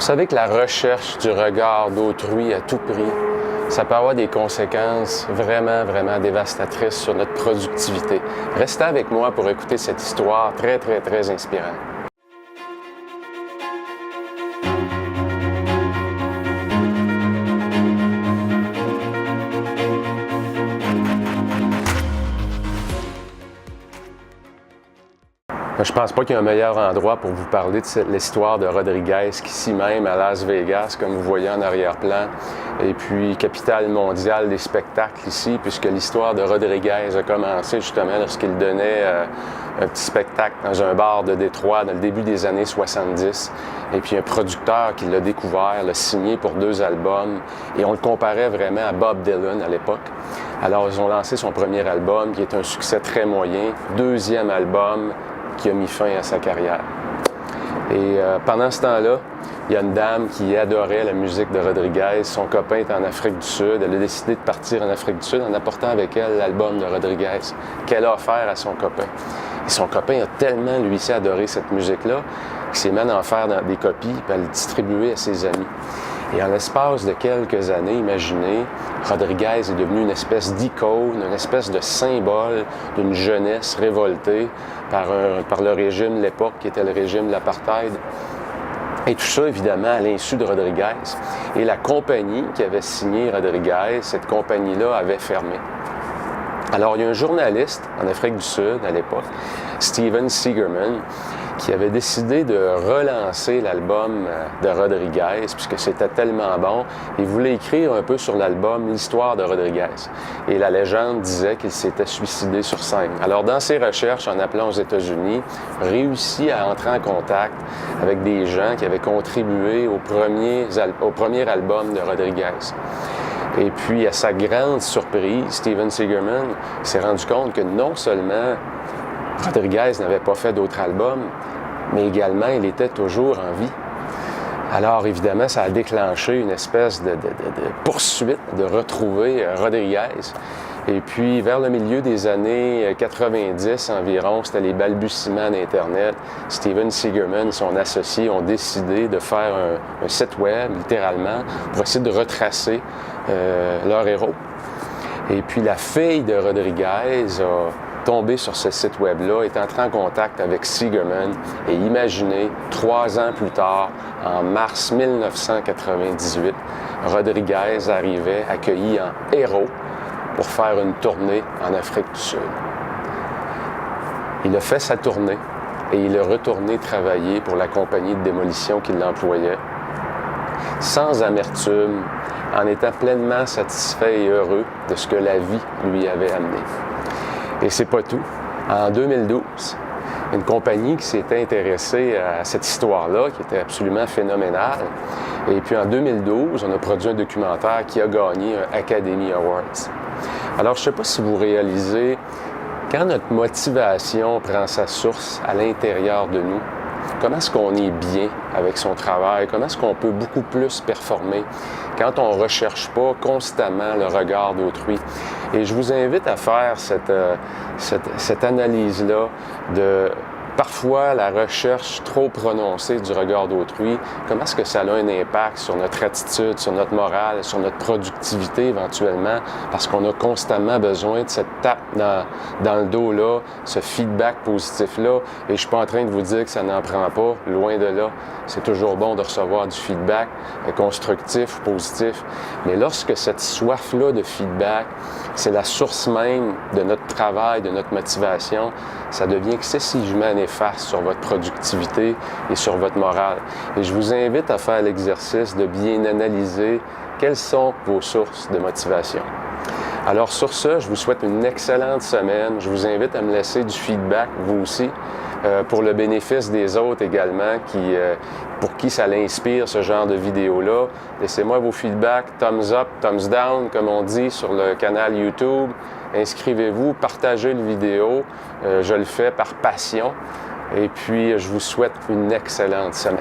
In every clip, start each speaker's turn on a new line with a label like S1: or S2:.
S1: Vous savez que la recherche du regard d'autrui à tout prix, ça peut avoir des conséquences vraiment, vraiment dévastatrices sur notre productivité. Restez avec moi pour écouter cette histoire très, très, très inspirante. Je pense pas qu'il y ait un meilleur endroit pour vous parler de l'histoire de Rodriguez qu'ici même à Las Vegas, comme vous voyez en arrière-plan, et puis capitale mondiale des spectacles ici, puisque l'histoire de Rodriguez a commencé justement lorsqu'il donnait un petit spectacle dans un bar de Détroit dans le début des années 70. Et puis un producteur qui l'a découvert, l'a signé pour 2 albums, et on le comparait vraiment à Bob Dylan à l'époque. Alors ils ont lancé son premier album qui est un succès très moyen, 2e album qui a mis fin à sa carrière. Et pendant ce temps-là, il y a une dame qui adorait la musique de Rodriguez. Son copain est en Afrique du Sud. Elle a décidé de partir en Afrique du Sud en apportant avec elle l'album de Rodriguez qu'elle a offert à son copain. Et son copain a tellement, lui aussi, adoré cette musique-là qu'il s'est mis à en faire des copies et à le distribuer à ses amis. Et en l'espace de quelques années, imaginez, Rodriguez est devenu une espèce d'icône, une espèce de symbole d'une jeunesse révoltée par le régime de l'époque, qui était le régime de l'apartheid. Et tout ça, évidemment, à l'insu de Rodriguez. Et la compagnie qui avait signé Rodriguez, cette compagnie-là avait fermé. Alors, il y a un journaliste en Afrique du Sud, à l'époque, Steven Seagerman, qui avait décidé de relancer l'album de Rodriguez, puisque c'était tellement bon. Il voulait écrire un peu sur l'album l'histoire de Rodriguez. Et la légende disait qu'il s'était suicidé sur scène. Alors, dans ses recherches, en appelant aux États-Unis, réussit à entrer en contact avec des gens qui avaient contribué au premier album de Rodriguez. Et puis, à sa grande surprise, Steven Seagerman s'est rendu compte que non seulement Rodriguez n'avait pas fait d'autres albums, mais également, il était toujours en vie. Alors, évidemment, ça a déclenché une espèce de poursuite de retrouver Rodriguez. Et puis, vers le milieu des années 90 environ, c'était les balbutiements d'Internet. Steven Seagerman et son associé ont décidé de faire un site web, littéralement, pour essayer de retracer leur héros. Et puis, la fille de Rodriguez a tombé sur ce site web-là, est entré en contact avec Seagerman et imaginez, 3 ans plus tard, en mars 1998, Rodriguez arrivait accueilli en héros pour faire une tournée en Afrique du Sud. Il a fait sa tournée et il est retourné travailler pour la compagnie de démolition qui l'employait, sans amertume, en étant pleinement satisfait et heureux de ce que la vie lui avait amené. Et c'est pas tout. En 2012, une compagnie qui s'était intéressée à cette histoire-là, qui était absolument phénoménale. Et puis en 2012, on a produit un documentaire qui a gagné un Academy Awards. Alors, je ne sais pas si vous réalisez, quand notre motivation prend sa source à l'intérieur de nous, comment est-ce qu'on est bien avec son travail? Comment est-ce qu'on peut beaucoup plus performer quand on ne recherche pas constamment le regard d'autrui? Et je vous invite à faire cette analyse-là de parfois la recherche trop prononcée du regard d'autrui. Comment est-ce que ça a un impact sur notre attitude, sur notre morale, sur notre productivité éventuellement, parce qu'on a constamment besoin de cette tape dans le dos-là, ce feedback positif-là. Et je ne suis pas en train de vous dire que ça n'en prend pas, loin de là. C'est toujours bon de recevoir du feedback constructif ou positif. Mais lorsque cette soif-là de feedback, c'est la source même de notre travail, de notre motivation, ça devient excessivement néfaste sur votre productivité et sur votre morale. Et je vous invite à faire l'exercice de bien analyser quelles sont vos sources de motivation. Alors sur ce, je vous souhaite une excellente semaine. Je vous invite à me laisser du feedback, vous aussi, pour le bénéfice des autres également, pour qui ça l'inspire, ce genre de vidéo-là. Laissez-moi vos feedbacks, thumbs up, thumbs down, comme on dit sur le canal YouTube. Inscrivez-vous, partagez la vidéo. Je le fais par passion. Et puis, je vous souhaite une excellente semaine.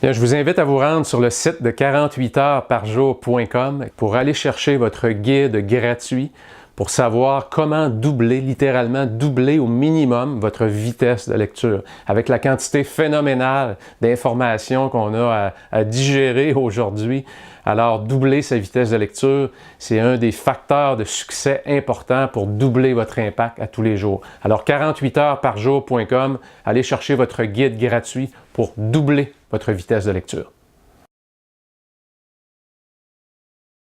S1: Bien, je vous invite à vous rendre sur le site de 48heuresparjour.com pour aller chercher votre guide gratuit
S2: pour savoir comment doubler, littéralement doubler au minimum votre vitesse de lecture. Avec la quantité phénoménale d'informations qu'on a à digérer aujourd'hui, alors doubler sa vitesse de lecture, c'est un des facteurs de succès importants pour doubler votre impact à tous les jours. Alors 48heuresparjour.com, allez chercher votre guide gratuit pour doubler votre vitesse de lecture.